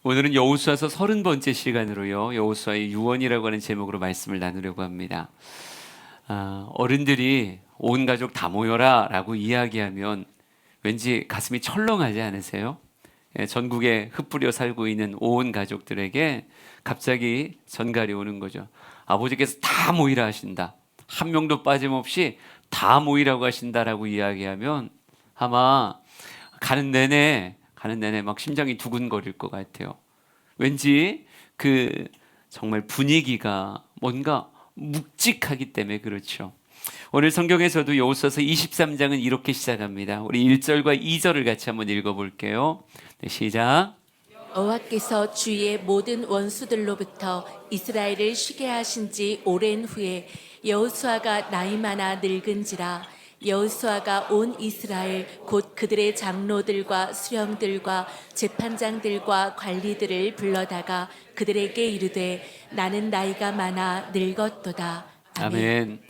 오늘은 여호수아서 30번째 시간으로요, 여호수아의 유언이라고 하는 제목으로 말씀을 나누려고 합니다. 어른들이 온 가족 다 모여라 라고 이야기하면 왠지 가슴이 철렁하지 않으세요? 전국에 흩뿌려 살고 있는 온 가족들에게 갑자기 전갈이 오는 거죠. 아버지께서 다 모이라 하신다, 한 명도 빠짐없이 다 모이라고 하신다라고 이야기하면 아마 가는 내내 막 심장이 두근거릴 것 같아요. 왠지 정말 분위기가 뭔가 묵직하기 때문에 그렇죠. 오늘 성경에서도 여호수아서 23장은 이렇게 시작합니다. 우리 1절과 2절을 같이 한번 읽어볼게요. 네, 시작. 여호와께서 주의 모든 원수들로부터 이스라엘을 쉬게 하신 지 오랜 후에 여호수아가 나이 많아 늙은지라. 여호수아가 온 이스라엘 곧 그들의 장로들과 수령들과 재판장들과 관리들을 불러다가 그들에게 이르되 나는 나이가 많아 늙었도다. 아멘.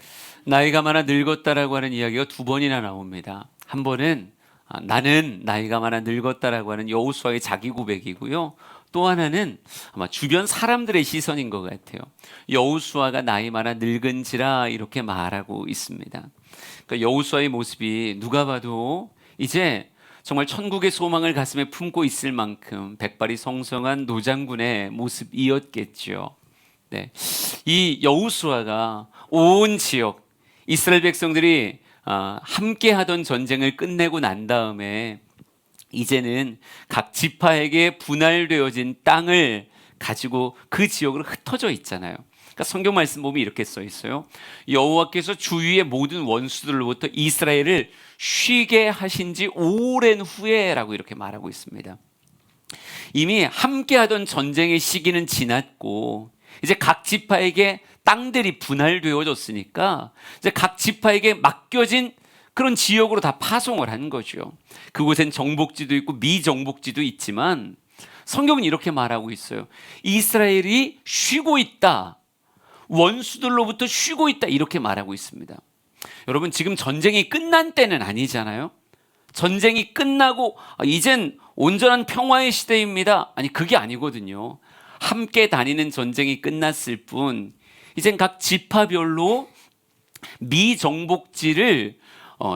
나이가 많아 늙었다라고 하는 이야기가 두 번이나 나옵니다. 한 번은 나는 나이가 많아 늙었다라고 하는 여호수아의 자기 고백이고요. 또 하나는 아마 주변 사람들의 시선인 것 같아요. 여호수아가 나이 많아 늙은지라 이렇게 말하고 있습니다. 그러니까 여호수아의 모습이 누가 봐도 이제 정말 천국의 소망을 가슴에 품고 있을 만큼 백발이 성성한 노장군의 모습이었겠죠. 네. 이 여호수아가 온 지역 이스라엘 백성들이 함께 하던 전쟁을 끝내고 난 다음에 이제는 각 지파에게 분할되어진 땅을 가지고 그 지역으로 흩어져 있잖아요. 그러니까 성경 말씀 보면 이렇게 써 있어요. 여호와께서 주위의 모든 원수들로부터 이스라엘을 쉬게 하신 지 오랜 후에라고 이렇게 말하고 있습니다. 이미 함께 하던 전쟁의 시기는 지났고 이제 각 지파에게 땅들이 분할되어졌으니까 이제 각 지파에게 맡겨진 그런 지역으로 다 파송을 한 거죠. 그곳엔 정복지도 있고 미정복지도 있지만 성경은 이렇게 말하고 있어요. 이스라엘이 쉬고 있다, 원수들로부터 쉬고 있다, 이렇게 말하고 있습니다. 여러분, 지금 전쟁이 끝난 때는 아니잖아요. 전쟁이 끝나고 이젠 온전한 평화의 시대입니다. 아니, 그게 아니거든요. 함께 다니는 전쟁이 끝났을 뿐 이젠 각 지파별로 미정복지를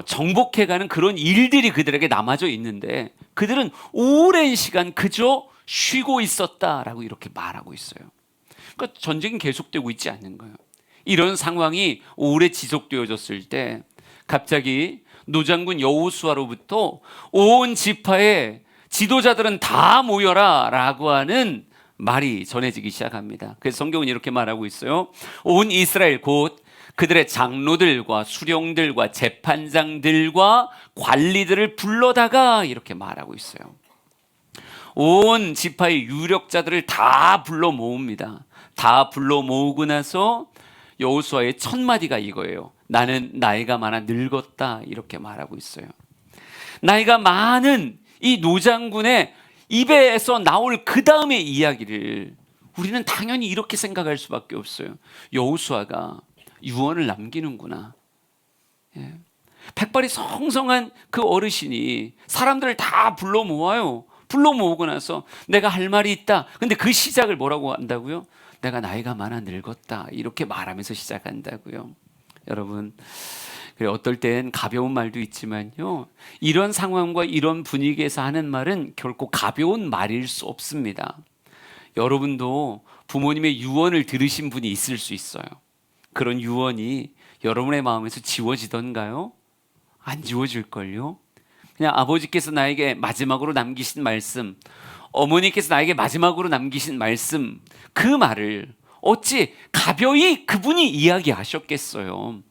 정복해가는 그런 일들이 그들에게 남아져 있는데 그들은 오랜 시간 그저 쉬고 있었다라고 이렇게 말하고 있어요. 그러니까 전쟁이 계속되고 있지 않는 거예요. 이런 상황이 오래 지속되어졌을 때 갑자기 노장군 여호수아로부터 온 지파의 지도자들은 다 모여라 라고 하는 말이 전해지기 시작합니다. 그래서 성경은 이렇게 말하고 있어요. 온 이스라엘 곧 그들의 장로들과 수령들과 재판장들과 관리들을 불러다가 이렇게 말하고 있어요. 온 지파의 유력자들을 다 불러 모읍니다. 다 불러 모으고 나서 여호수아의 첫 마디가 이거예요. 나는 나이가 많아 늙었다, 이렇게 말하고 있어요. 나이가 많은 이 노장군의 입에서 나올 그 다음의 이야기를 우리는 당연히 이렇게 생각할 수밖에 없어요. 여호수아가 유언을 남기는구나. 예. 백발이 성성한 그 어르신이 사람들을 다 불러 모아요. 불러 모으고 나서 내가 할 말이 있다. 근데 그 시작을 뭐라고 한다고요? 내가 나이가 많아 늙었다, 이렇게 말하면서 시작한다고요. 여러분, 어떨 땐 가벼운 말도 있지만요, 이런 상황과 이런 분위기에서 하는 말은 결코 가벼운 말일 수 없습니다. 여러분도 부모님의 유언을 들으신 분이 있을 수 있어요. 그런 유언이 여러분의 마음에서 지워지던가요? 안 지워질걸요? 그냥 아버지께서 나에게 마지막으로 남기신 말씀, 어머니께서 나에게 마지막으로 남기신 말씀, 그 말을 어찌 가벼이 그분이 이야기하셨겠어요?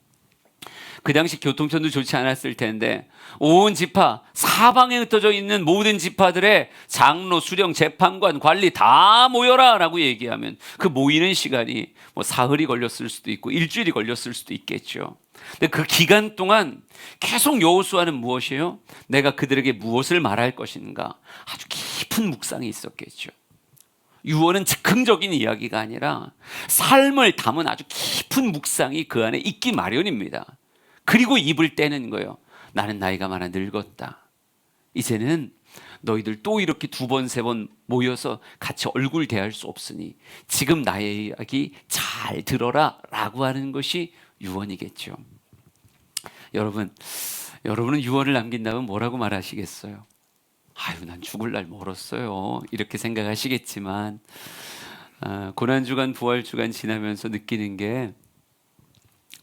그 당시 교통편도 좋지 않았을 텐데 온 지파, 사방에 흩어져 있는 모든 지파들의 장로, 수령, 재판관, 관리 다 모여라 라고 얘기하면 그 모이는 시간이 사흘이 걸렸을 수도 있고 일주일이 걸렸을 수도 있겠죠. 근데 그 기간 동안 계속 여호수아는 무엇이에요? 내가 그들에게 무엇을 말할 것인가, 아주 깊은 묵상이 있었겠죠. 유언은 즉흥적인 이야기가 아니라 삶을 담은 아주 깊은 묵상이 그 안에 있기 마련입니다. 그리고 입을 떼는 거예요. 나는 나이가 많아 늙었다. 이제는 너희들 또 이렇게 두 번, 세 번 모여서 같이 얼굴 대할 수 없으니 지금 나의 이야기 잘 들어라 라고 하는 것이 유언이겠죠. 여러분은 유언을 남긴다면 뭐라고 말하시겠어요? 아유, 난 죽을 날 멀었어요. 이렇게 생각하시겠지만 고난주간, 부활주간 지나면서 느끼는 게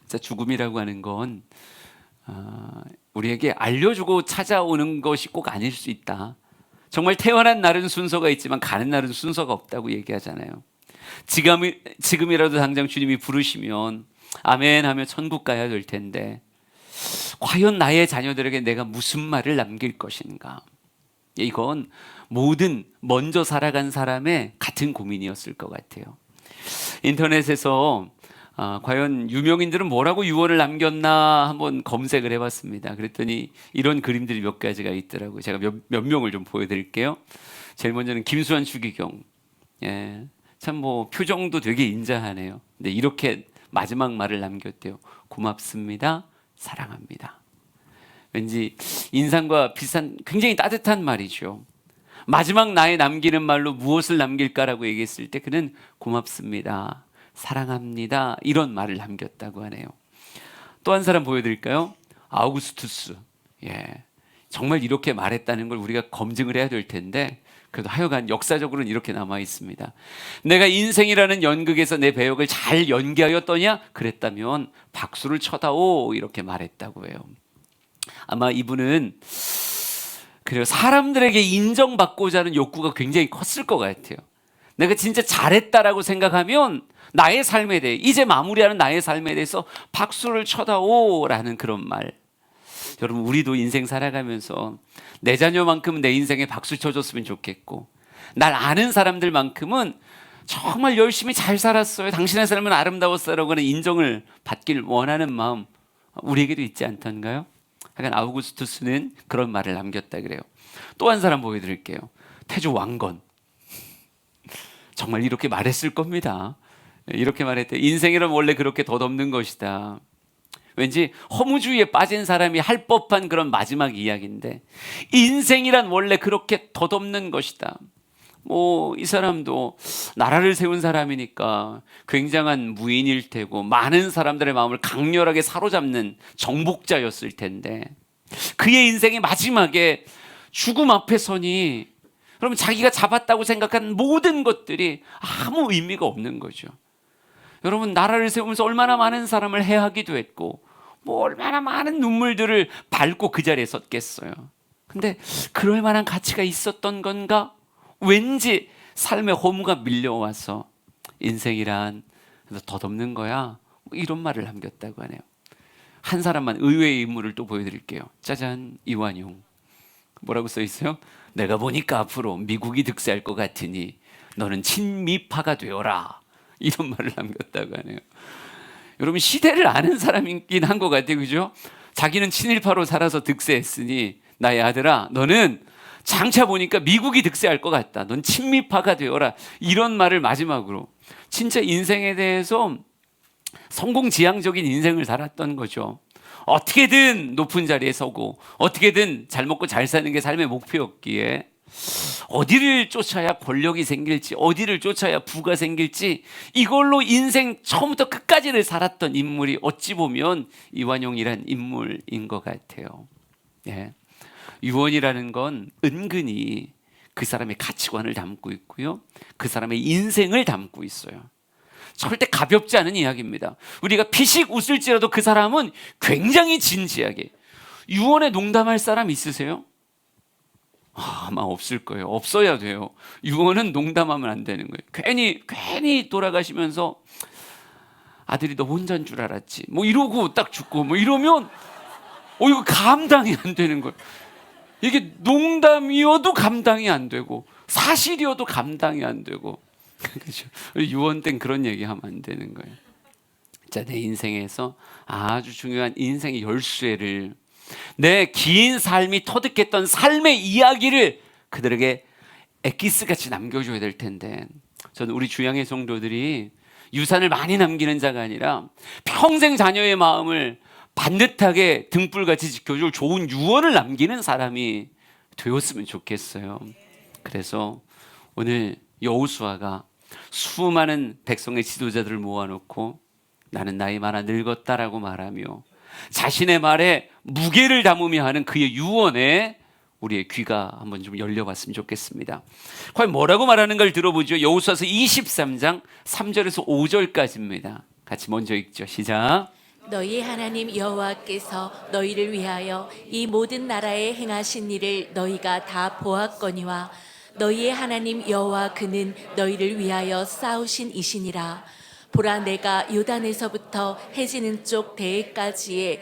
진짜 죽음이라고 하는 건 우리에게 알려주고 찾아오는 것이 꼭 아닐 수 있다. 정말 태어난 날은 순서가 있지만 가는 날은 순서가 없다고 얘기하잖아요. 지금이라도 당장 주님이 부르시면 아멘 하며 천국 가야 될 텐데 과연 나의 자녀들에게 내가 무슨 말을 남길 것인가? 이건 모든 먼저 살아간 사람의 같은 고민이었을 것 같아요. 인터넷에서 과연 유명인들은 뭐라고 유언을 남겼나 한번 검색을 해봤습니다. 그랬더니 이런 그림들이 몇 가지가 있더라고요. 제가 몇 명을 좀 보여드릴게요. 제일 먼저는 김수환 추기경. 예, 참 뭐 표정도 되게 인자하네요. 근데 이렇게 마지막 말을 남겼대요. 고맙습니다. 사랑합니다. 왠지 인상과 비슷한 굉장히 따뜻한 말이죠. 마지막 나에 남기는 말로 무엇을 남길까라고 얘기했을 때 그는 고맙습니다. 사랑합니다. 이런 말을 남겼다고 하네요. 또 한 사람 보여드릴까요? 아우구스투스. 예, 정말 이렇게 말했다는 걸 우리가 검증을 해야 될 텐데 그래도 하여간 역사적으로는 이렇게 남아 있습니다. 내가 인생이라는 연극에서 내 배역을 잘 연기하였더냐? 그랬다면 박수를 쳐다오 이렇게 말했다고 해요. 아마 이분은 그래요, 사람들에게 인정받고자 하는 욕구가 굉장히 컸을 것 같아요. 내가 진짜 잘했다라고 생각하면 나의 삶에 대해 이제 마무리하는 나의 삶에 대해서 박수를 쳐다오라는 그런 말. 여러분 우리도 인생 살아가면서 내 자녀만큼은 내 인생에 박수 쳐줬으면 좋겠고 날 아는 사람들만큼은 정말 열심히 잘 살았어요, 당신의 삶은 아름다웠어라고 하는 인정을 받길 원하는 마음 우리에게도 있지 않던가요? 하여간 아우구스투스는 그런 말을 남겼다 그래요. 또 한 사람 보여드릴게요. 태조 왕건. 정말 이렇게 말했을 겁니다. 이렇게 말했대. 인생이란 원래 그렇게 덧없는 것이다. 왠지 허무주의에 빠진 사람이 할 법한 그런 마지막 이야기인데 인생이란 원래 그렇게 덧없는 것이다. 뭐 이 사람도 나라를 세운 사람이니까 굉장한 무인일 테고 많은 사람들의 마음을 강렬하게 사로잡는 정복자였을 텐데 그의 인생의 마지막에 죽음 앞에 서니 그러면 자기가 잡았다고 생각한 모든 것들이 아무 의미가 없는 거죠. 여러분 나라를 세우면서 얼마나 많은 사람을 해하기도 했고 뭐 얼마나 많은 눈물들을 밟고 그 자리에 섰겠어요. 근데 그럴 만한 가치가 있었던 건가? 왠지 삶의 허무가 밀려와서 인생이란 덧없는 거야 이런 말을 남겼다고 하네요. 한 사람만 의외의 인물을 또 보여드릴게요. 짜잔, 이완용. 뭐라고 써 있어요? 내가 보니까 앞으로 미국이 득세할 것 같으니 너는 친미파가 되어라 이런 말을 남겼다고 하네요. 여러분 시대를 아는 사람이긴 한 것 같아요, 그죠? 자기는 친일파로 살아서 득세했으니 나의 아들아 너는 장차 보니까 미국이 득세할 것 같다, 넌 친미파가 되어라 이런 말을 마지막으로 진짜 인생에 대해서 성공지향적인 인생을 살았던 거죠. 어떻게든 높은 자리에 서고 어떻게든 잘 먹고 잘 사는 게 삶의 목표였기에 어디를 쫓아야 권력이 생길지 어디를 쫓아야 부가 생길지 이걸로 인생 처음부터 끝까지를 살았던 인물이 어찌 보면 이완용이란 인물인 것 같아요. 예. 유언이라는 건 은근히 그 사람의 가치관을 담고 있고요, 그 사람의 인생을 담고 있어요. 절대 가볍지 않은 이야기입니다. 우리가 피식 웃을지라도 그 사람은 굉장히 진지하게. 유언에 농담할 사람 있으세요? 아마 없을 거예요. 없어야 돼요. 유언은 농담하면 안 되는 거예요. 괜히 돌아가시면서 아들이 너 혼자인 줄 알았지 뭐 이러고 딱 죽고 뭐 이러면 이거 감당이 안 되는 거예요. 이게 농담이어도 감당이 안 되고 사실이어도 감당이 안 되고 그렇죠. 유언 땐 그런 얘기하면 안 되는 거예요. 자, 내 인생에서 아주 중요한 인생의 열쇠를, 내 긴 삶이 터득했던 삶의 이야기를 그들에게 엑기스같이 남겨줘야 될 텐데, 저는 우리 주양의 성도들이 유산을 많이 남기는 자가 아니라 평생 자녀의 마음을 반듯하게 등불같이 지켜줄 좋은 유언을 남기는 사람이 되었으면 좋겠어요. 그래서 오늘 여호수아가 수많은 백성의 지도자들을 모아놓고 나는 나이 많아 늙었다라고 말하며 자신의 말에 무게를 담으며 하는 그의 유언에 우리의 귀가 한번 좀 열려봤으면 좋겠습니다. 과연 뭐라고 말하는가를 들어보죠. 여호수아서 23장 3절에서 5절까지입니다. 같이 먼저 읽죠. 시작. 너희 하나님 여호와께서 너희를 위하여 이 모든 나라에 행하신 일을 너희가 다 보았거니와 너희의 하나님 여호와 그는 너희를 위하여 싸우신 이시니라. 보라, 내가 요단에서부터 해지는 쪽 대해까지의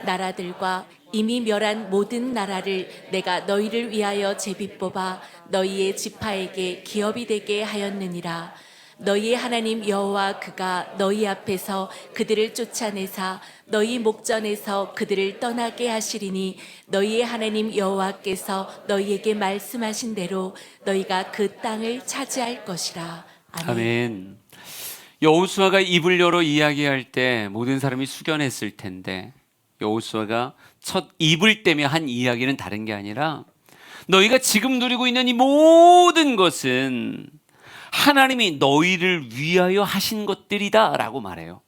나라들과 이미 멸한 모든 나라를 내가 너희를 위하여 제비 뽑아 너희의 지파에게 기업이 되게 하였느니라. 너희의 하나님 여호와 그가 너희 앞에서 그들을 쫓아내사 너희 목전에서 그들을 떠나게 하시리니 너희의 하나님 여호와께서 너희에게 말씀하신 대로 너희가 그 땅을 차지할 것이라. 아멘. 아멘. 여호수아가 입을 열어 이야기할 때 모든 사람이 숙연했을 텐데 여호수아가 첫 입을 떼며 한 이야기는 다른 게 아니라 너희가 지금 누리고 있는 이 모든 것은 하나님이 너희를 위하여 하신 것들이다 라고 말해요.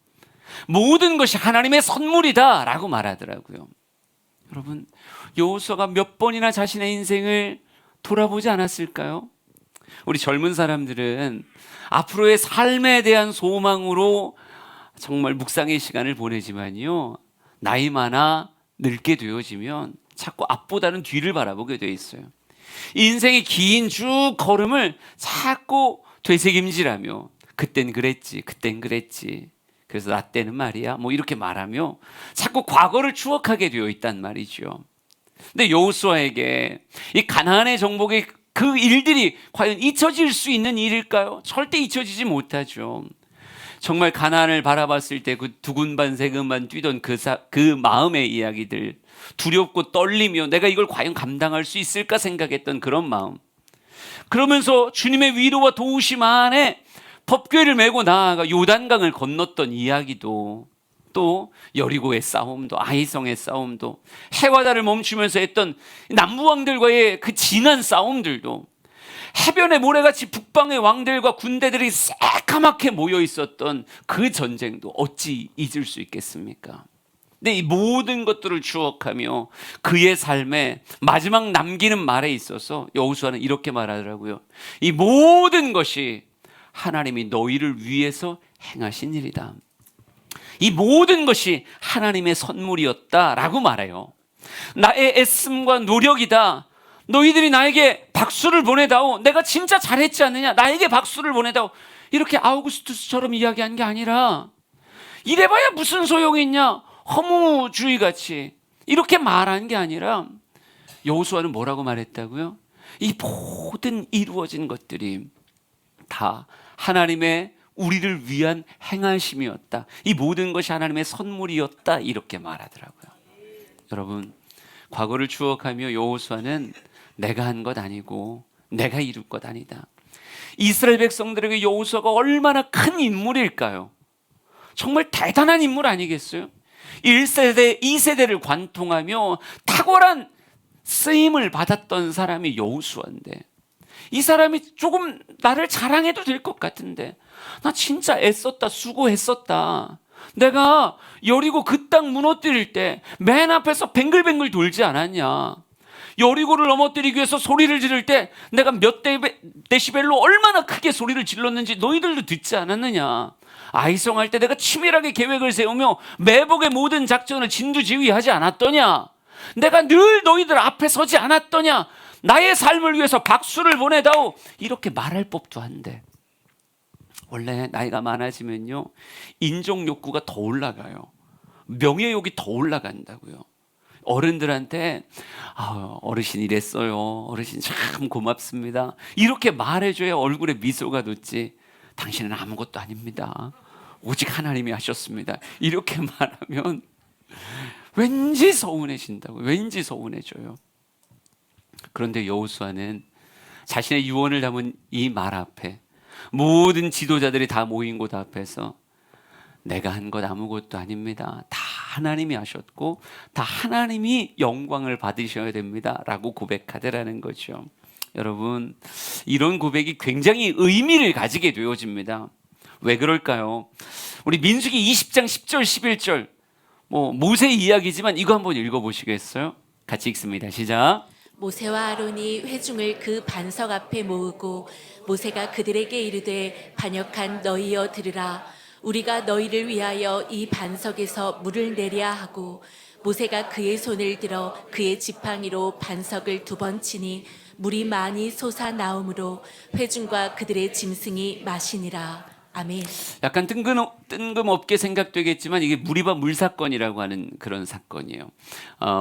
모든 것이 하나님의 선물이다 라고 말하더라고요. 여러분, 여호수아가 몇 번이나 자신의 인생을 돌아보지 않았을까요? 우리 젊은 사람들은 앞으로의 삶에 대한 소망으로 정말 묵상의 시간을 보내지만요, 나이 많아 늙게 되어지면 자꾸 앞보다는 뒤를 바라보게 돼 있어요. 인생의 긴 쭉 걸음을 자꾸 되새김질하며 그땐 그랬지, 그땐 그랬지, 그래서 나 때는 말이야, 뭐 이렇게 말하며 자꾸 과거를 추억하게 되어 있단 말이죠. 근데 여호수아에게 이 가나안의 정복의 그 일들이 과연 잊혀질 수 있는 일일까요? 절대 잊혀지지 못하죠. 정말 가나안을 바라봤을 때 그 두근반 세근반 뛰던 그 마음의 이야기들, 두렵고 떨리며 내가 이걸 과연 감당할 수 있을까 생각했던 그런 마음, 그러면서 주님의 위로와 도우심 안에 법궤를 메고 나아가 요단강을 건넜던 이야기도, 또 여리고의 싸움도, 아이성의 싸움도, 해와다를 멈추면서 했던 남부왕들과의 그 진한 싸움들도, 해변의 모래같이 북방의 왕들과 군대들이 새까맣게 모여 있었던 그 전쟁도 어찌 잊을 수 있겠습니까? 근데 이 모든 것들을 추억하며 그의 삶에 마지막 남기는 말에 있어서 여호수아는 이렇게 말하더라고요. 이 모든 것이 하나님이 너희를 위해서 행하신 일이다. 이 모든 것이 하나님의 선물이었다라고 말해요. 나의 애씀과 노력이다. 너희들이 나에게 박수를 보내다오. 내가 진짜 잘했지 않느냐? 나에게 박수를 보내다오. 이렇게 아우구스투스처럼 이야기한 게 아니라 이래봐야 무슨 소용이 있냐? 허무주의같이 이렇게 말한 게 아니라 여호수아는 뭐라고 말했다고요? 이 모든 이루어진 것들이 다 하나님의 우리를 위한 행하심이었다. 이 모든 것이 하나님의 선물이었다. 이렇게 말하더라고요. 여러분, 과거를 추억하며 여호수아는 내가 한 것 아니고 내가 이룰 것 아니다. 이스라엘 백성들에게 여호수아가 얼마나 큰 인물일까요? 정말 대단한 인물 아니겠어요? 1세대, 2세대를 관통하며 탁월한 쓰임을 받았던 사람이 여호수아인데, 이 사람이 조금 나를 자랑해도 될 것 같은데, 나 진짜 애썼다, 수고했었다. 내가 여리고 그 땅 무너뜨릴 때 맨 앞에서 뱅글뱅글 돌지 않았냐? 여리고를 넘어뜨리기 위해서 소리를 지를 때 내가 몇 데시벨로 얼마나 크게 소리를 질렀는지 너희들도 듣지 않았느냐? 아이성할 때 내가 치밀하게 계획을 세우며 매복의 모든 작전을 진두지휘하지 않았더냐? 내가 늘 너희들 앞에 서지 않았더냐? 나의 삶을 위해서 박수를 보내다오. 이렇게 말할 법도 한데, 원래 나이가 많아지면요, 인정 욕구가 더 올라가요. 명예욕이 더 올라간다고요. 어른들한테 어르신 이랬어요, 어르신 참 고맙습니다, 이렇게 말해줘야 얼굴에 미소가 돋지. 당신은 아무것도 아닙니다, 오직 하나님이 하셨습니다, 이렇게 말하면 왠지 서운해진다고요. 왠지 서운해져요. 그런데 여호수아는 자신의 유언을 담은 이 말 앞에 모든 지도자들이 다 모인 곳 앞에서 내가 한 것 아무것도 아닙니다, 다 하나님이 하셨고 다 하나님이 영광을 받으셔야 됩니다라고 고백하더라는 거죠. 여러분, 이런 고백이 굉장히 의미를 가지게 되어집니다. 왜 그럴까요? 우리 민수기 20장 10절 11절 모세 이야기지만 이거 한번 읽어보시겠어요? 같이 읽습니다. 시작. 모세와 아론이 회중을 그 반석 앞에 모으고 모세가 그들에게 이르되 반역한 너희여 들으라. 우리가 너희를 위하여 이 반석에서 물을 내랴 하고 모세가 그의 손을 들어 그의 지팡이로 반석을 2번 치니 물이 많이 솟아나오므로 회중과 그들의 짐승이 마시니라. 아멘. 약간 뜬금없게 생각되겠지만 이게 무리바 물사건이라고 하는 그런 사건이에요.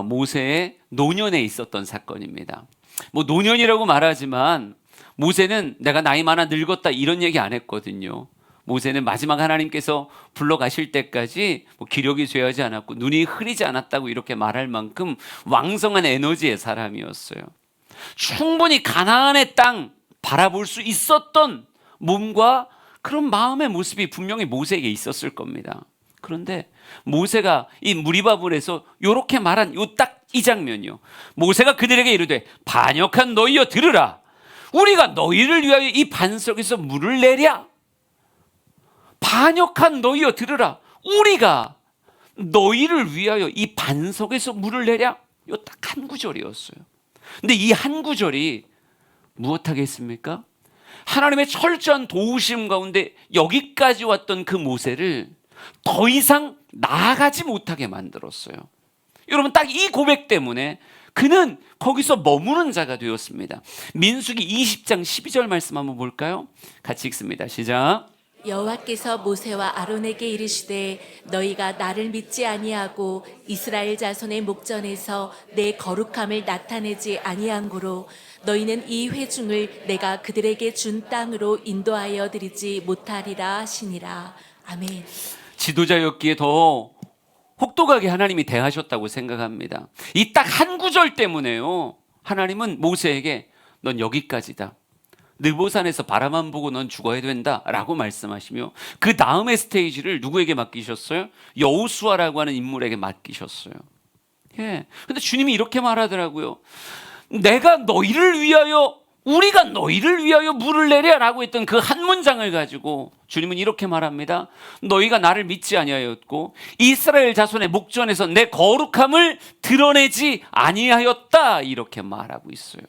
모세의 노년에 있었던 사건입니다. 노년이라고 말하지만 모세는 내가 나이 많아 늙었다 이런 얘기 안 했거든요. 모세는 마지막 하나님께서 불러가실 때까지 기력이 쇠하지 않았고 눈이 흐리지 않았다고 이렇게 말할 만큼 왕성한 에너지의 사람이었어요. 충분히 가나안의 땅 바라볼 수 있었던 몸과 그런 마음의 모습이 분명히 모세에게 있었을 겁니다. 그런데 모세가 이 무리바불에서 이렇게 말한 딱 이 장면이요. 모세가 그들에게 이르되 반역한 너희여 들으라. 우리가 너희를 위하여 이 반석에서 물을 내랴. 반역한 너희여 들으라. 우리가 너희를 위하여 이 반석에서 물을 내랴. 이 딱 한 구절이었어요. 근데 이 한 구절이 무엇하겠습니까? 하나님의 철저한 도우심 가운데 여기까지 왔던 그 모세를 더 이상 나아가지 못하게 만들었어요. 여러분, 딱 이 고백 때문에 그는 거기서 머무는 자가 되었습니다. 민수기 20장 12절 말씀 한번 볼까요? 같이 읽습니다. 시작. 여호와께서 모세와 아론에게 이르시되 너희가 나를 믿지 아니하고 이스라엘 자손의 목전에서 내 거룩함을 나타내지 아니한 고로 너희는 이 회중을 내가 그들에게 준 땅으로 인도하여 드리지 못하리라 하시니라. 아멘. 지도자였기에 더 혹독하게 하나님이 대하셨다고 생각합니다. 이 딱 한 구절 때문에요. 하나님은 모세에게 넌 여기까지다. 느보산에서 바라만 보고 넌 죽어야 된다라고 말씀하시며 그 다음의 스테이지를 누구에게 맡기셨어요? 여호수아라고 하는 인물에게 맡기셨어요. 예. 근데 주님이 이렇게 말하더라고요. 내가 너희를 위하여 우리가 너희를 위하여 물을 내랴라고 했던 그 한 문장을 가지고 주님은 이렇게 말합니다. 너희가 나를 믿지 아니하였고 이스라엘 자손의 목전에서 내 거룩함을 드러내지 아니하였다 이렇게 말하고 있어요.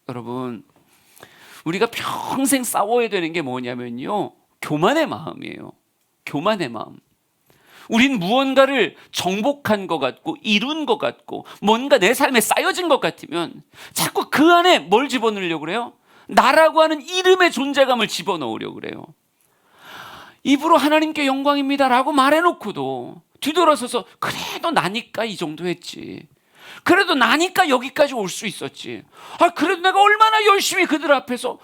여러분, 우리가 평생 싸워야 되는 게 뭐냐면요, 교만의 마음이에요. 교만의 마음. 우린 무언가를 정복한 것 같고 이룬 것 같고 뭔가 내 삶에 쌓여진 것 같으면 자꾸 그 안에 뭘 집어넣으려고 그래요? 나라고 하는 이름의 존재감을 집어넣으려고 그래요. 입으로 하나님께 영광입니다라고 말해놓고도 뒤돌아서서 그래도 나니까 이 정도 했지. 그래도 나니까 여기까지 올 수 있었지. 그래도 내가 얼마나 열심히 그들 앞에서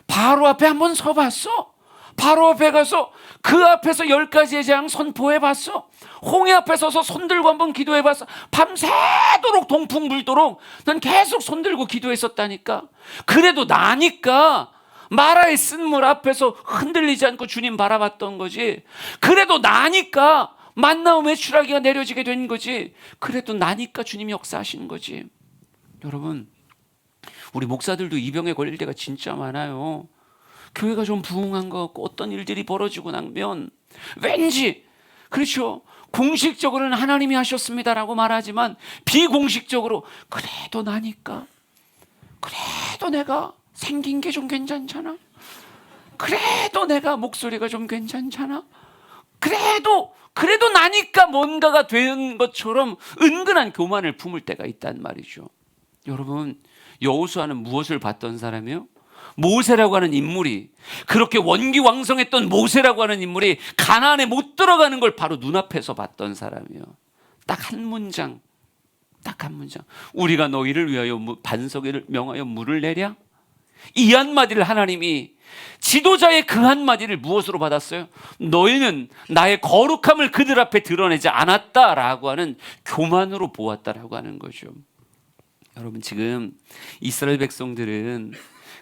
바로 앞에 한번 서봤어. 바로 앞에 가서 그 앞에서 10가지의 재앙 선포해봤어. 홍해 앞에 서서 손 들고 한번 기도해봤어. 밤새도록 동풍 불도록 난 계속 손 들고 기도했었다니까. 그래도 나니까 마라의 쓴물 앞에서 흔들리지 않고 주님 바라봤던 거지. 그래도 나니까 만나움의 추라기가 내려지게 된 거지. 그래도 나니까 주님이 역사하신 거지. 여러분, 우리 목사들도 이 병에 걸릴 때가 진짜 많아요. 교회가 좀 부흥한 것 같고 어떤 일들이 벌어지고 나면 왠지, 그렇죠, 공식적으로는 하나님이 하셨습니다라고 말하지만 비공식적으로 그래도 나니까, 그래도 내가 생긴 게 좀 괜찮잖아, 그래도 내가 목소리가 좀 괜찮잖아, 그래도 나니까 뭔가가 된 것처럼 은근한 교만을 품을 때가 있단 말이죠. 여러분, 여호수아는 무엇을 봤던 사람이요? 모세라고 하는 인물이, 그렇게 원기왕성했던 모세라고 하는 인물이 가나안에 못 들어가는 걸 바로 눈앞에서 봤던 사람이에요. 딱 한 문장, 딱 한 문장. 우리가 너희를 위하여 반석을 명하여 물을 내랴? 이 한마디를 하나님이, 지도자의 그 한마디를 무엇으로 받았어요? 너희는 나의 거룩함을 그들 앞에 드러내지 않았다라고 하는 교만으로 보았다라고 하는 거죠. 여러분, 지금 이스라엘 백성들은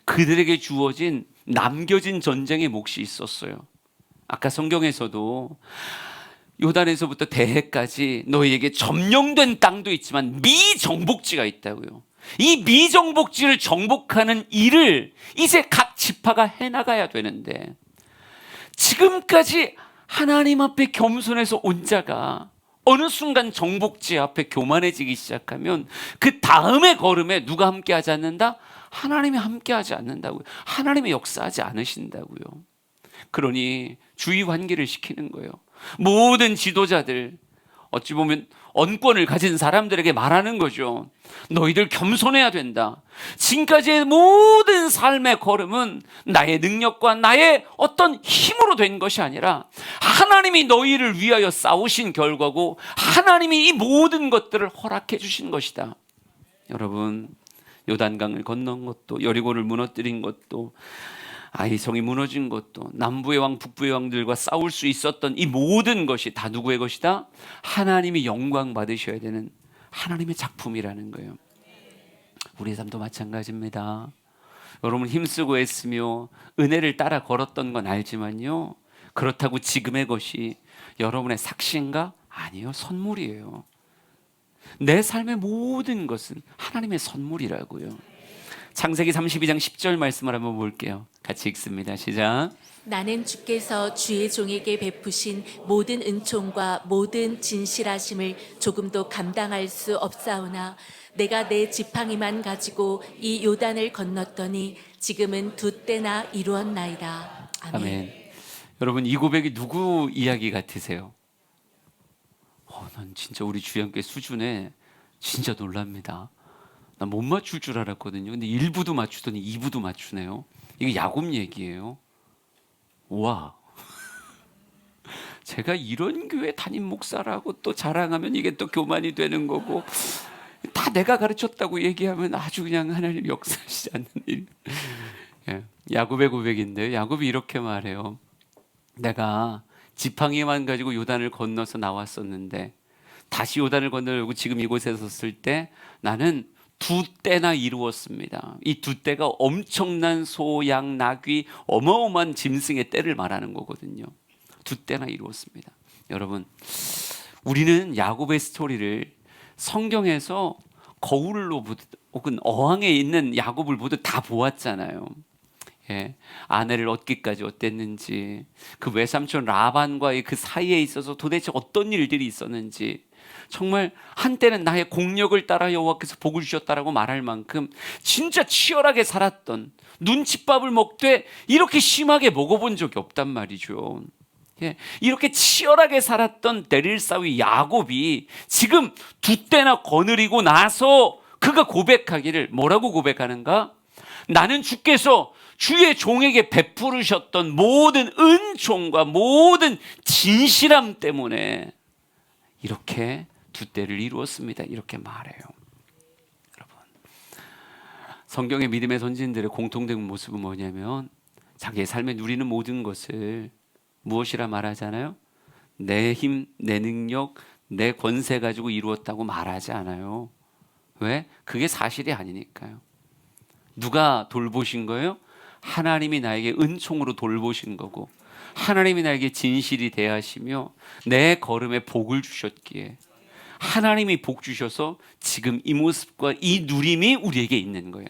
그들에게 주어진 남겨진 전쟁의 몫이 있었어요. 아까 성경에서도 요단에서부터 대해까지 너희에게 점령된 땅도 있지만 미정복지가 있다고요. 이 미정복지를 정복하는 일을 이제 각 지파가 해나가야 되는데, 지금까지 하나님 앞에 겸손해서 온 자가 어느 순간 정복지 앞에 교만해지기 시작하면 그 다음의 걸음에 누가 함께하지 않는다? 하나님이 함께하지 않는다고요. 하나님이 역사하지 않으신다고요. 그러니 주의 환기를 시키는 거예요. 모든 지도자들, 어찌 보면 언권을 가진 사람들에게 말하는 거죠. 너희들 겸손해야 된다. 지금까지의 모든 삶의 걸음은 나의 능력과 나의 어떤 힘으로 된 것이 아니라 하나님이 너희를 위하여 싸우신 결과고, 하나님이 이 모든 것들을 허락해 주신 것이다. 여러분, 요단강을 건넌 것도, 여리고를 무너뜨린 것도, 아이성이 무너진 것도, 남부의 왕 북부의 왕들과 싸울 수 있었던 이 모든 것이 다 누구의 것이다? 하나님이 영광 받으셔야 되는 하나님의 작품이라는 거예요. 우리의 삶도 마찬가지입니다. 여러분, 힘쓰고 애쓰며 은혜를 따라 걸었던 건 알지만요, 그렇다고 지금의 것이 여러분의 삭신가? 아니요, 선물이에요. 내 삶의 모든 것은 하나님의 선물이라고요. 창세기 32장 10절 말씀을 한번 볼게요. 같이 읽습니다. 시작. 나는 주께서 주의 종에게 베푸신 모든 은총과 모든 진실하심을 조금도 감당할 수 없사오나 내가 내 지팡이만 가지고 이 요단을 건넜더니 지금은 두 때나 이루었나이다. 아멘. 아멘. 여러분, 이 고백이 누구 이야기 같으세요? 난 진짜 우리 주양교회 수준에 진짜 놀랍니다. 난 못 맞출 줄 알았거든요. 근데 1부도 맞추더니 2부도 맞추네요. 이게 야곱 얘기예요. 와, 제가 이런 교회 담임 목사라고 또 자랑하면 이게 또 교만이 되는 거고, 다 내가 가르쳤다고 얘기하면 아주 그냥 하나님 역사하시지 않는 일. 야곱의 고백인데요, 야곱이 이렇게 말해요. 내가 지팡이만 가지고 요단을 건너서 나왔었는데 다시 요단을 건너려고 지금 이곳에 섰을 때 나는 두 때나 이루었습니다. 이 두 때가 엄청난 소, 양, 나귀, 어마어마한 짐승의 때를 말하는 거거든요. 두 때나 이루었습니다. 여러분, 우리는 야곱의 스토리를 성경에서 거울로 보듯 혹은 어항에 있는 야곱을 보듯 다 보았잖아요. 아내를 얻기까지 어땠는지, 그 외삼촌 라반과의 그 사이에 있어서 도대체 어떤 일들이 있었는지, 정말 한때는 나의 공력을 따라 여호와께서 복을 주셨다라고 말할 만큼 진짜 치열하게 살았던, 눈칫밥을 먹되 이렇게 심하게 먹어본 적이 없단 말이죠. 이렇게 치열하게 살았던 데릴사위 야곱이 지금 두 때나 거느리고 나서 그가 고백하기를, 뭐라고 고백하는가? 나는 주께서 주의 종에게 베푸르셨던 모든 은총과 모든 진실함 때문에 이렇게 두 때를 이루었습니다. 이렇게 말해요. 여러분, 성경의 믿음의 선진들의 공통된 모습은 뭐냐면, 자기의 삶에 누리는 모든 것을 무엇이라 말하잖아요? 내 힘, 내 능력, 내 권세 가지고 이루었다고 말하지 않아요. 왜? 그게 사실이 아니니까요. 누가 돌보신 거예요? 하나님이 나에게 은총으로 돌보신 거고, 하나님이 나에게 진실이 대하시며 내 걸음에 복을 주셨기에 하나님이 복 주셔서 지금 이 모습과 이 누림이 우리에게 있는 거예요.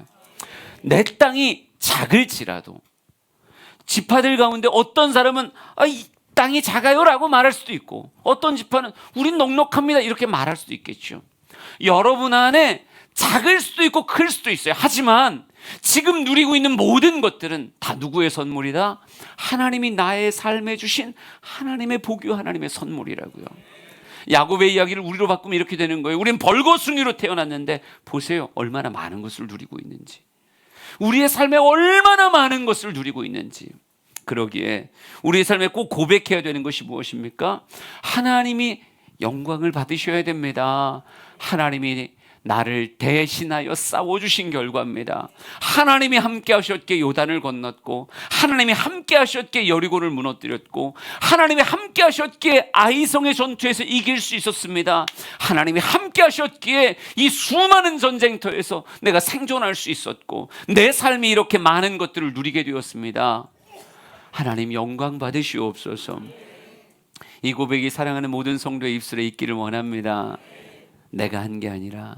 내 땅이 작을지라도, 지파들 가운데 어떤 사람은 이 땅이 작아요라고 말할 수도 있고, 어떤 지파는 우린 넉넉합니다 이렇게 말할 수도 있겠죠. 여러분 안에 작을 수도 있고 클 수도 있어요. 하지만 지금 누리고 있는 모든 것들은 다 누구의 선물이다? 하나님이 나의 삶에 주신 하나님의 복이요 하나님의 선물이라고요. 야곱의 이야기를 우리로 바꾸면 이렇게 되는 거예요. 우리는 벌거숭이로 태어났는데 보세요, 얼마나 많은 것을 누리고 있는지, 우리의 삶에 얼마나 많은 것을 누리고 있는지. 그러기에 우리의 삶에 꼭 고백해야 되는 것이 무엇입니까? 하나님이 영광을 받으셔야 됩니다. 하나님이 나를 대신하여 싸워주신 결과입니다. 하나님이 함께 하셨기에 요단을 건넜고, 하나님이 함께 하셨기에 여리고를 무너뜨렸고, 하나님이 함께 하셨기에 아이성의 전투에서 이길 수 있었습니다. 하나님이 함께 하셨기에 이 수많은 전쟁터에서 내가 생존할 수 있었고, 내 삶이 이렇게 많은 것들을 누리게 되었습니다. 하나님 영광 받으시옵소서. 이 고백이 사랑하는 모든 성도의 입술에 있기를 원합니다. 내가 한 게 아니라,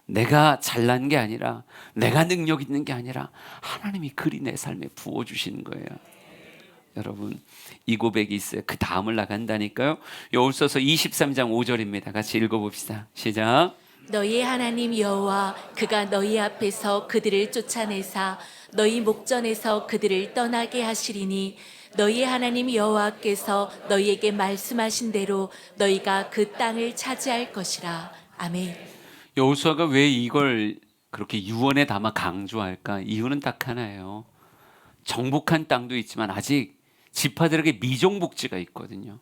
내가 잘난 게 아니라, 내가 능력 있는 게 아니라 하나님이 그리 내 삶에 부어주시는 거예요. 여러분, 이 고백이 있어요. 그 다음을 나간다니까요. 여호수아서 23장 5절입니다. 같이 읽어봅시다. 시작. 너희 하나님 여호와 그가 너희 앞에서 그들을 쫓아내사 너희 목전에서 그들을 떠나게 하시리니 너희 하나님 여호와께서 너희에게 말씀하신 대로 너희가 그 땅을 차지할 것이라. 아멘. 여호수아가 왜 이걸 그렇게 유언에 담아 강조할까? 이유는 딱 하나예요. 정복한 땅도 있지만 아직 지파들에게 미정복지가 있거든요.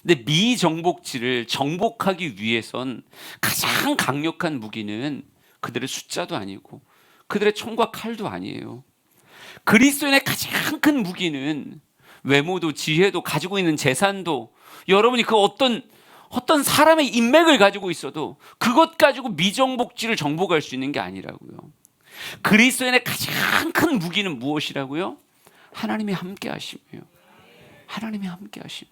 근데 미정복지를 정복하기 위해선 가장 강력한 무기는 그들의 숫자도 아니고 그들의 총과 칼도 아니에요. 그리스도인의 가장 큰 무기는 외모도 지혜도 가지고 있는 재산도, 여러분이 그 어떤 사람의 인맥을 가지고 있어도 그것 가지고 미정복지를 정복할 수 있는 게 아니라고요. 그리스도인의 가장 큰 무기는 무엇이라고요? 하나님이 함께 하심이에요. 하나님이 함께 하심.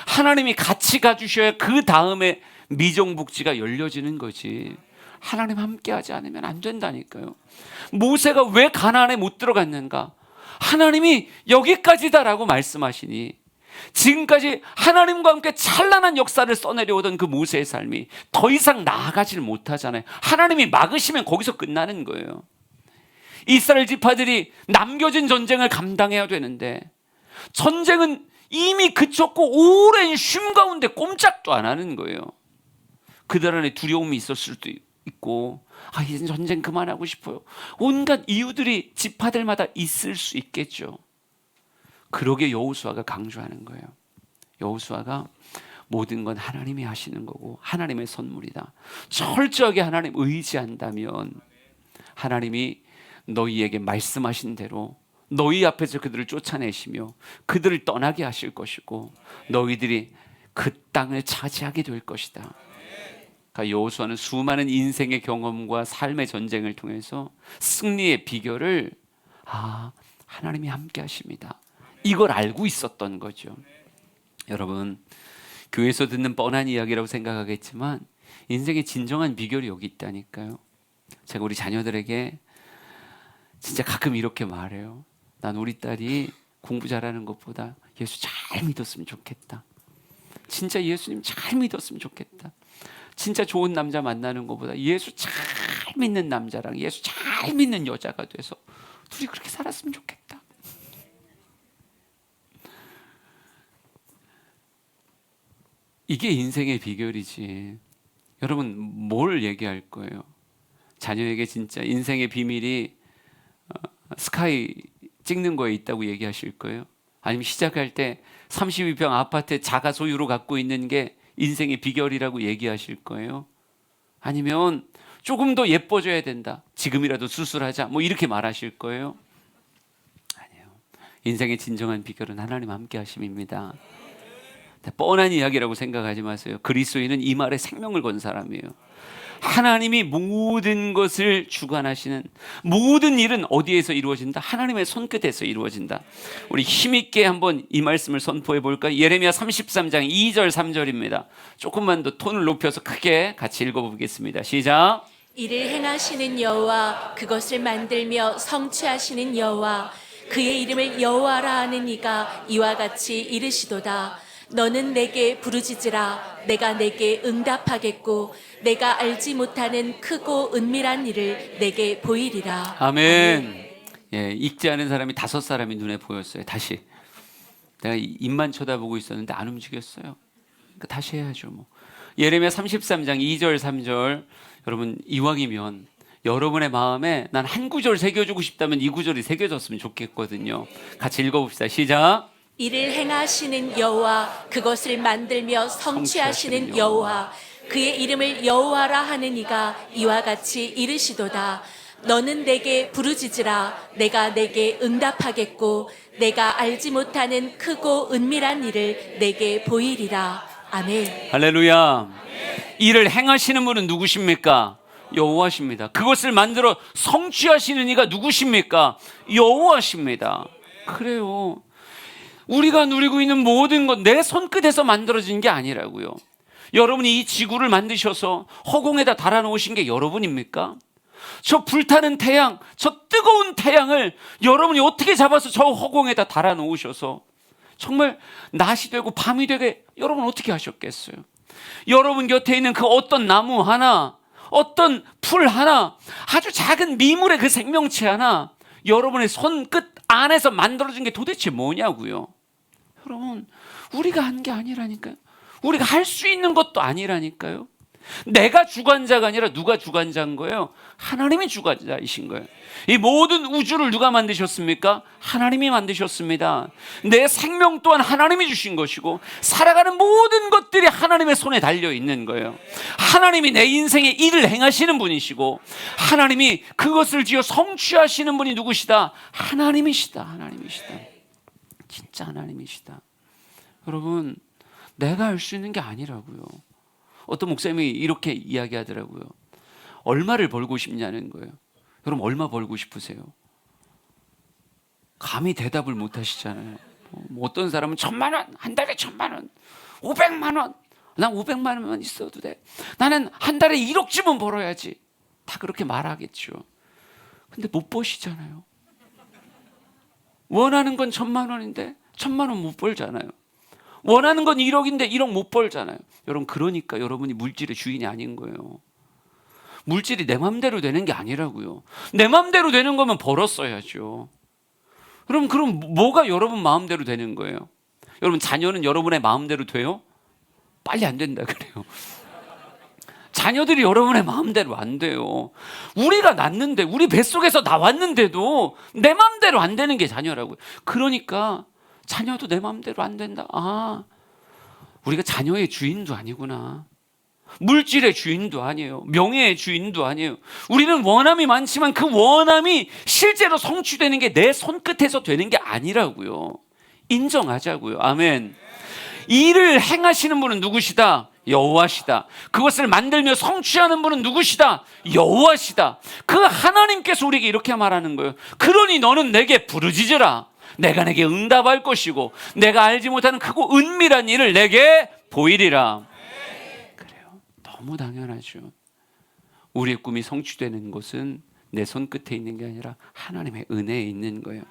하나님이 같이 가주셔야 그 다음에 미정복지가 열려지는 거지. 하나님 함께 하지 않으면 안 된다니까요. 모세가 왜 가나안에 못 들어갔는가? 하나님이 여기까지다라고 말씀하시니 지금까지 하나님과 함께 찬란한 역사를 써내려오던 그 모세의 삶이 더 이상 나아가질 못하잖아요. 하나님이 막으시면 거기서 끝나는 거예요. 이스라엘 지파들이 남겨진 전쟁을 감당해야 되는데 전쟁은 이미 그쳤고 오랜 쉼 가운데 꼼짝도 안 하는 거예요. 그들 안에 두려움이 있었을 수도 있고, 이제 전쟁 그만하고 싶어요. 온갖 이유들이 지파들마다 있을 수 있겠죠. 그러게 여호수아가 강조하는 거예요. 여호수아가 모든 건 하나님이 하시는 거고 하나님의 선물이다. 철저하게 하나님 의지한다면 하나님이 너희에게 말씀하신 대로 너희 앞에서 그들을 쫓아내시며 그들을 떠나게 하실 것이고 너희들이 그 땅을 차지하게 될 것이다. 그러니까 여호수아는 수많은 인생의 경험과 삶의 전쟁을 통해서 승리의 비결을 하나님이 함께 하십니다. 이걸 알고 있었던 거죠. 여러분, 교회에서 듣는 뻔한 이야기라고 생각하겠지만 인생의 진정한 비결이 여기 있다니까요. 제가 우리 자녀들에게 진짜 가끔 이렇게 말해요. 난 우리 딸이 공부 잘하는 것보다 예수 잘 믿었으면 좋겠다. 진짜 예수님 잘 믿었으면 좋겠다. 진짜 좋은 남자 만나는 것보다 예수 잘 믿는 남자랑 예수 잘 믿는 여자가 돼서 둘이 그렇게 살았으면 좋겠다. 이게 인생의 비결이지. 여러분, 뭘 얘기할 거예요? 자녀에게 진짜 인생의 비밀이 스카이 찍는 거에 있다고 얘기하실 거예요? 아니면 시작할 때 32평 아파트 자가 소유로 갖고 있는 게 인생의 비결이라고 얘기하실 거예요? 아니면 조금 더 예뻐져야 된다, 지금이라도 수술하자, 뭐 이렇게 말하실 거예요? 아니에요. 인생의 진정한 비결은 하나님 함께 하심입니다. 뻔한 이야기라고 생각하지 마세요. 그리스도인은 이 말에 생명을 건 사람이에요. 하나님이 모든 것을 주관하시는, 모든 일은 어디에서 이루어진다? 하나님의 손끝에서 이루어진다. 우리 힘있게 한번 이 말씀을 선포해 볼까요? 예레미야 33장 2절 3절입니다. 조금만 더 톤을 높여서 크게 같이 읽어보겠습니다. 시작. 이를 행하시는 여호와, 그것을 만들며 성취하시는 여호와, 그의 이름을 여호와라 하는 이가 이와 같이 이르시도다. 너는 내게 부르짖으라. 내가 내게 응답하겠고 내가 알지 못하는 크고 은밀한 일을 내게 보이리라. 아멘. 예, 읽지 않은 사람이 5사람이 눈에 보였어요. 다시. 내가 입만 쳐다보고 있었는데 안 움직였어요. 그러니까 다시 해야죠. 뭐. 예레미야 33장 2절 3절. 여러분, 이왕이면 여러분의 마음에 난 한 구절 새겨주고 싶다면 이 구절이 새겨졌으면 좋겠거든요. 같이 읽어봅시다. 시작. 이를 행하시는 여호와, 그것을 만들며 성취하시는 여호와, 그의 이름을 여호와라 하는 이가 이와 같이 이르시도다. 너는 내게 부르짖으라. 내가 내게 응답하겠고 내가 알지 못하는 크고 은밀한 일을 내게 보이리라. 아멘. 할렐루야. 이를 행하시는 분은 누구십니까? 여호와십니다. 그것을 만들어 성취하시는 이가 누구십니까? 여호와십니다. 그래요. 우리가 누리고 있는 모든 것 내 손끝에서 만들어진 게 아니라고요. 여러분이 이 지구를 만드셔서 허공에다 달아놓으신 게 여러분입니까? 저 불타는 태양, 저 뜨거운 태양을 여러분이 어떻게 잡아서 저 허공에다 달아놓으셔서 정말 낮이 되고 밤이 되게 여러분 어떻게 하셨겠어요? 여러분 곁에 있는 그 어떤 나무 하나, 어떤 풀 하나, 아주 작은 미물의 그 생명체 하나, 여러분의 손끝 안에서 만들어진 게 도대체 뭐냐고요. 여러분, 우리가 한 게 아니라니까요. 우리가 할 수 있는 것도 아니라니까요. 내가 주관자가 아니라 누가 주관자인 거예요? 하나님이 주관자이신 거예요. 이 모든 우주를 누가 만드셨습니까? 하나님이 만드셨습니다. 내 생명 또한 하나님이 주신 것이고 살아가는 모든 것들이 하나님의 손에 달려 있는 거예요. 하나님이 내 인생에 일을 행하시는 분이시고 하나님이 그것을 지어 성취하시는 분이 누구시다? 하나님이시다. 하나님이시다. 진짜 하나님이시다. 여러분, 내가 할 수 있는 게 아니라고요. 어떤 목사님이 이렇게 이야기하더라고요. 얼마를 벌고 싶냐는 거예요. 여러분, 얼마 벌고 싶으세요? 감히 대답을 못 하시잖아요. 어떤 사람은 1,000만 원, 한 달에 1,000만 원, 500만 원. 난 500만 원만 있어도 돼. 나는 한 달에 1억쯤은 벌어야지. 다 그렇게 말하겠죠. 근데 못 버시잖아요. 원하는 건 1,000만 원인데 1,000만 원 못 벌잖아요. 원하는 건 1억인데 1억 못 벌잖아요. 여러분, 그러니까 여러분이 물질의 주인이 아닌 거예요. 물질이 내 맘대로 되는 게 아니라고요. 내 맘대로 되는 거면 벌었어야죠. 그럼 뭐가 여러분 마음대로 되는 거예요? 여러분, 자녀는 여러분의 마음대로 돼요? 빨리 안 된다 그래요. 자녀들이 여러분의 마음대로 안 돼요. 우리가 낳는데, 우리 뱃속에서 나왔는데도 내 마음대로 안 되는 게 자녀라고요. 그러니까 자녀도 내 마음대로 안 된다. 아, 우리가 자녀의 주인도 아니구나. 물질의 주인도 아니에요. 명예의 주인도 아니에요. 우리는 원함이 많지만 그 원함이 실제로 성취되는 게 내 손끝에서 되는 게 아니라고요. 인정하자고요. 아멘. 일을 행하시는 분은 누구시다? 여호와시다. 그것을 만들며 성취하는 분은 누구시다? 여호와시다. 그 하나님께서 우리에게 이렇게 말하는 거예요. 그러니 너는 내게 부르짖으라. 내가 내게 응답할 것이고 내가 알지 못하는 크고 은밀한 일을 내게 보이리라. 그래요. 너무 당연하죠. 우리의 꿈이 성취되는 것은 내 손끝에 있는 게 아니라 하나님의 은혜에 있는 거예요.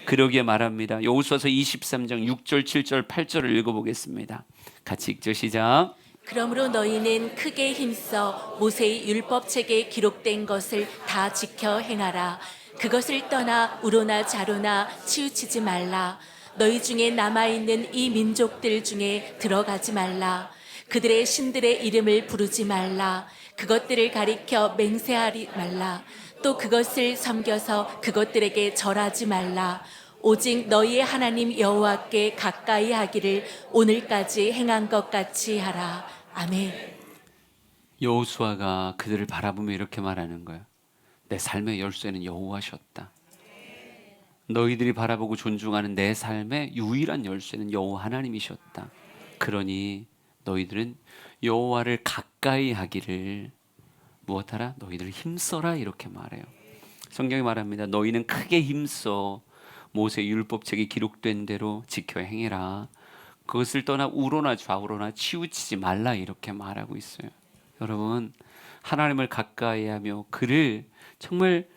그러기에 말합니다. 여호수아서 23장 6절, 7절, 8절을 읽어보겠습니다. 같이 읽죠. 시작. 그러므로 너희는 크게 힘써 모세의 율법책에 기록된 것을 다 지켜 행하라. 그것을 떠나 우로나 좌로나 치우치지 말라. 너희 중에 남아있는 이 민족들 중에 들어가지 말라. 그들의 신들의 이름을 부르지 말라. 그것들을 가리켜 맹세하지 말라. 또 그것을 섬겨서 그것들에게 절하지 말라. 오직 너희의 하나님 여호와께 가까이 하기를 오늘까지 행한 것 같이 하라. 아멘. 여호수아가 그들을 바라보며 이렇게 말하는 거예요. 내 삶의 열쇠는 여호와셨다. 너희들이 바라보고 존중하는 내 삶의 유일한 열쇠는 여호와 하나님이셨다. 그러니 너희들은 여호와를 가까이 하기를 무엇하라? 너희들 힘써라. 이렇게 말해요. 성경이 말합니다. 너희는 크게 힘써 모세 율법책에 기록된 대로 지켜 행해라. 그것을 떠나 우로나 좌우로나 치우치지 말라. 이렇게 말하고 있어요. 여러분, 하나님을 가까이 하며 그를 정말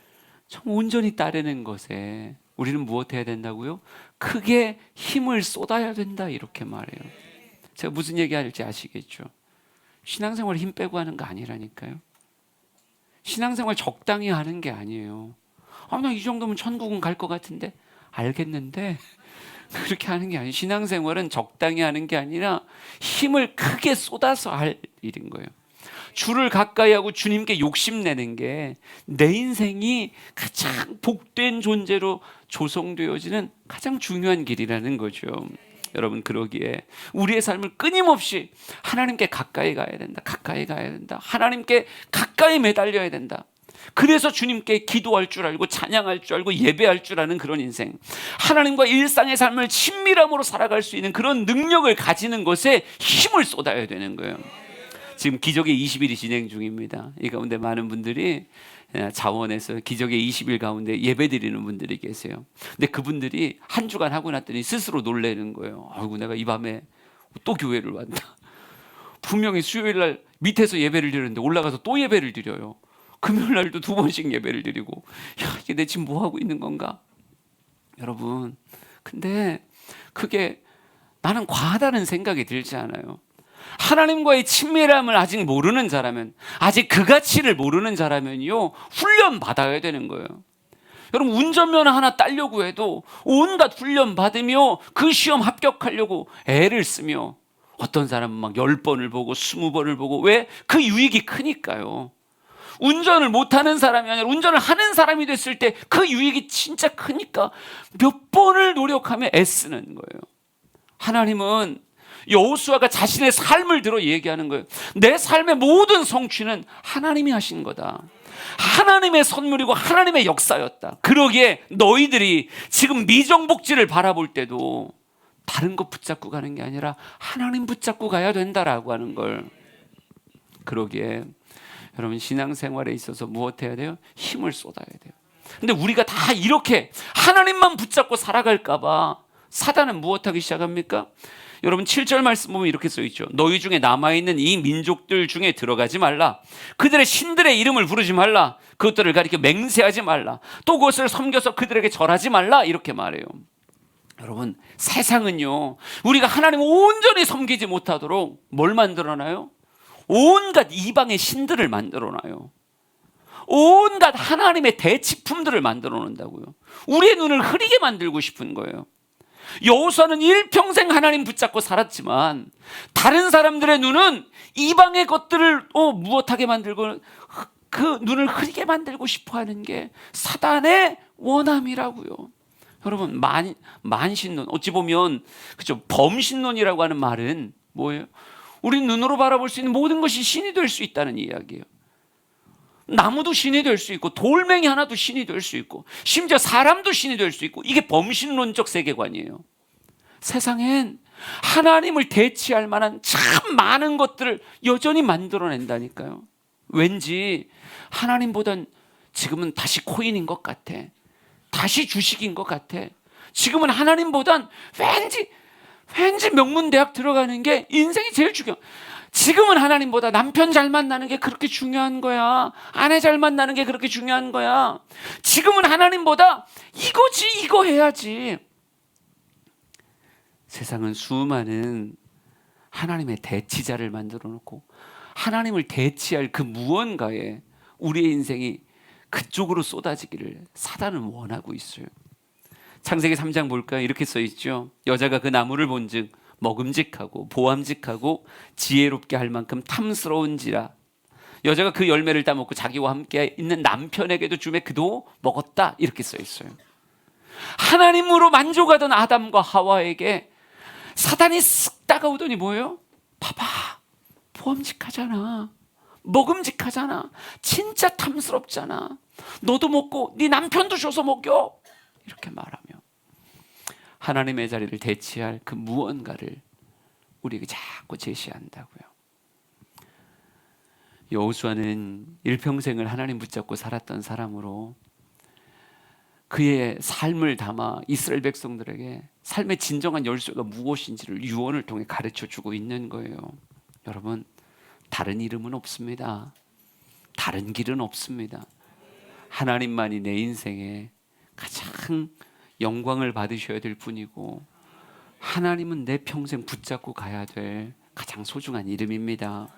온전히 따르는 것에 우리는 무엇 해야 된다고요? 크게 힘을 쏟아야 된다. 이렇게 말해요. 제가 무슨 얘기할지 아시겠죠? 신앙생활 힘 빼고 하는 거 아니라니까요. 신앙생활 적당히 하는 게 아니에요. 아, 나 이 정도면 천국은 갈 것 같은데. 알겠는데 그렇게 하는 게 아니에요. 신앙생활은 적당히 하는 게 아니라 힘을 크게 쏟아서 할 일인 거예요. 주를 가까이 하고 주님께 욕심내는 게 내 인생이 가장 복된 존재로 조성되어지는 가장 중요한 길이라는 거죠. 여러분, 그러기에 우리의 삶을 끊임없이 하나님께 가까이 가야 된다. 가까이 가야 된다. 하나님께 가까이 매달려야 된다. 그래서 주님께 기도할 줄 알고 찬양할 줄 알고 예배할 줄 아는 그런 인생, 하나님과 일상의 삶을 친밀함으로 살아갈 수 있는 그런 능력을 가지는 것에 힘을 쏟아야 되는 거예요. 지금 기적의 20일이 진행 중입니다. 이 가운데 많은 분들이 자원해서 기적의 20일 가운데 예배 드리는 분들이 계세요. 근데 그분들이 한 주간 하고 났더니 스스로 놀라는 거예요. 아이고, 내가 이 밤에 또 교회를 왔다. 분명히 수요일 날 밑에서 예배를 드렸는데 올라가서 또 예배를 드려요. 금요일 날도 2번씩 예배를 드리고, 야, 이게 내 지금 뭐 하고 있는 건가? 여러분, 근데 그게 나는 과하다는 생각이 들지 않아요. 하나님과의 친밀함을 아직 모르는 자라면, 아직 그 가치를 모르는 자라면요, 훈련 받아야 되는 거예요. 여러분, 운전면허 하나 따려고 해도 온갖 훈련 받으며 그 시험 합격하려고 애를 쓰며, 어떤 사람은 막 10번을 보고 20번을 보고, 왜? 그 유익이 크니까요. 운전을 못하는 사람이 아니라 운전을 하는 사람이 됐을 때 그 유익이 진짜 크니까 몇 번을 노력하며 애쓰는 거예요. 하나님은 여호수아가 자신의 삶을 들어 얘기하는 거예요. 내 삶의 모든 성취는 하나님이 하신 거다. 하나님의 선물이고 하나님의 역사였다. 그러기에 너희들이 지금 미정복지를 바라볼 때도 다른 것 붙잡고 가는 게 아니라 하나님 붙잡고 가야 된다라고 하는 걸. 그러기에 여러분, 신앙생활에 있어서 무엇 해야 돼요? 힘을 쏟아야 돼요. 근데 우리가 다 이렇게 하나님만 붙잡고 살아갈까 봐 사단은 무엇하기 시작합니까? 여러분, 7절 말씀 보면 이렇게 써있죠. 너희 중에 남아있는 이 민족들 중에 들어가지 말라. 그들의 신들의 이름을 부르지 말라. 그것들을 가리켜 맹세하지 말라. 또 그것을 섬겨서 그들에게 절하지 말라. 이렇게 말해요. 여러분, 세상은요, 우리가 하나님을 온전히 섬기지 못하도록 뭘 만들어놔요? 온갖 이방의 신들을 만들어놔요. 온갖 하나님의 대치품들을 만들어 놓는다고요. 우리의 눈을 흐리게 만들고 싶은 거예요. 여호수아는 일평생 하나님 붙잡고 살았지만 다른 사람들의 눈은 이방의 것들을 무엇하게 만들고 그 눈을 흐리게 만들고 싶어 하는 게 사단의 원함이라고요. 여러분, 만신론, 어찌 보면 그죠, 범신론이라고 하는 말은 뭐예요? 우리 눈으로 바라볼 수 있는 모든 것이 신이 될 수 있다는 이야기예요. 나무도 신이 될 수 있고 돌멩이 하나도 신이 될 수 있고 심지어 사람도 신이 될 수 있고, 이게 범신론적 세계관이에요. 세상엔 하나님을 대치할 만한 참 많은 것들을 여전히 만들어낸다니까요. 왠지 하나님보단 지금은 다시 코인인 것 같아. 다시 주식인 것 같아. 지금은 하나님보단 왠지 명문대학 들어가는 게 인생이 제일 중요해. 지금은 하나님보다 남편 잘 만나는 게 그렇게 중요한 거야. 아내 잘 만나는 게 그렇게 중요한 거야. 지금은 하나님보다 이거지, 이거 해야지. 세상은 수많은 하나님의 대치자를 만들어 놓고 하나님을 대치할 그 무언가에 우리의 인생이 그쪽으로 쏟아지기를 사단은 원하고 있어요. 창세기 3장 볼까요? 이렇게 써 있죠. 여자가 그 나무를 본즉 먹음직하고 보암직하고 지혜롭게 할 만큼 탐스러운지라. 여자가 그 열매를 따먹고 자기와 함께 있는 남편에게도 주매 그도 먹었다. 이렇게 써 있어요. 하나님으로 만족하던 아담과 하와에게 사단이 쓱 다가오더니 뭐예요? 봐봐, 보암직하잖아, 먹음직하잖아, 진짜 탐스럽잖아, 너도 먹고 네 남편도 줘서 먹여. 이렇게 말하며 하나님의 자리를 대치할 그 무언가를 우리에게 자꾸 제시한다고요. 여호수아는 일평생을 하나님 붙잡고 살았던 사람으로 그의 삶을 담아 이스라엘 백성들에게 삶의 진정한 열쇠가 무엇인지를 유언을 통해 가르쳐주고 있는 거예요. 여러분, 다른 이름은 없습니다. 다른 길은 없습니다. 하나님만이 내 인생에 가장 영광을 받으셔야 될 뿐이고, 하나님은 내 평생 붙잡고 가야 될 가장 소중한 이름입니다.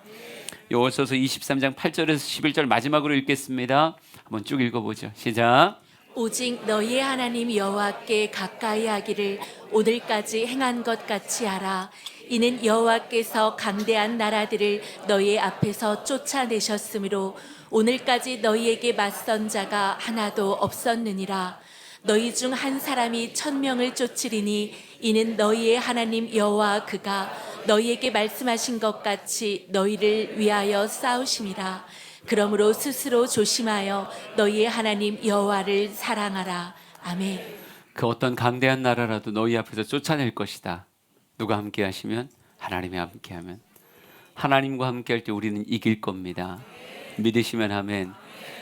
여호수아서 23장 8절에서 11절 마지막으로 읽겠습니다. 한번 쭉 읽어보죠. 시작. 오직 너희의 하나님 여호와께 가까이 하기를 오늘까지 행한 것 같이 하라. 이는 여호와께서 강대한 나라들을 너희 앞에서 쫓아내셨으므로 오늘까지 너희에게 맞선 자가 하나도 없었느니라. 너희 중 한 사람이 1000명을 쫓으리니 이는 너희의 하나님 여호와 그가 너희에게 말씀하신 것 같이 너희를 위하여 싸우심이라. 그러므로 스스로 조심하여 너희의 하나님 여호와를 사랑하라. 아멘. 그 어떤 강대한 나라라도 너희 앞에서 쫓아낼 것이다. 누가 함께 하시면? 하나님이 함께 하면. 하나님과 함께 할 때 우리는 이길 겁니다. 믿으시면 아멘.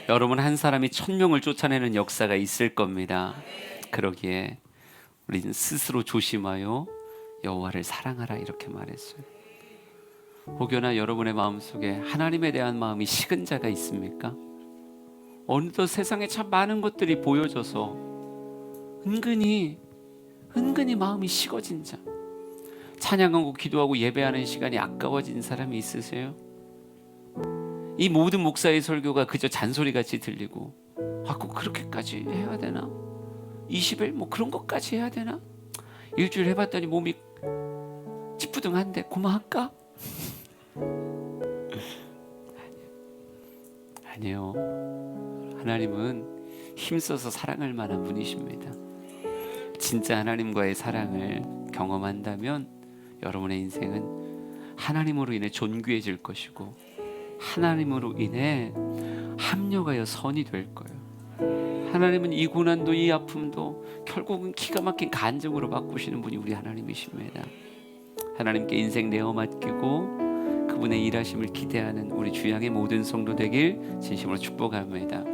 여러분 한 사람이 1000명을 쫓아내는 역사가 있을 겁니다. 그러기에 우리는 스스로 조심하여 여호와를 사랑하라 이렇게 말했어요. 혹여나 여러분의 마음속에 하나님에 대한 마음이 식은 자가 있습니까? 어느덧 세상에 참 많은 것들이 보여져서 은근히 마음이 식어진 자, 찬양하고 기도하고 예배하는 시간이 아까워진 사람이 있으세요? 이 모든 목사의 설교가 그저 잔소리같이 들리고 꼭 그렇게까지 해야 되나? 20일 뭐 그런 것까지 해야 되나? 일주일 해봤더니 몸이 찌뿌둥한데 고마할까? 아니요. 하나님은 힘써서 사랑할 만한 분이십니다. 진짜 하나님과의 사랑을 경험한다면 여러분의 인생은 하나님으로 인해 존귀해질 것이고 하나님으로 인해 합력하여 선이 될 거예요. 하나님은 이 고난도 이 아픔도 결국은 기가 막힌 간증으로 바꾸시는 분이 우리 하나님이십니다. 하나님께 인생 내어 맡기고 그분의 일하심을 기대하는 우리 주양의 모든 성도 되길 진심으로 축복합니다.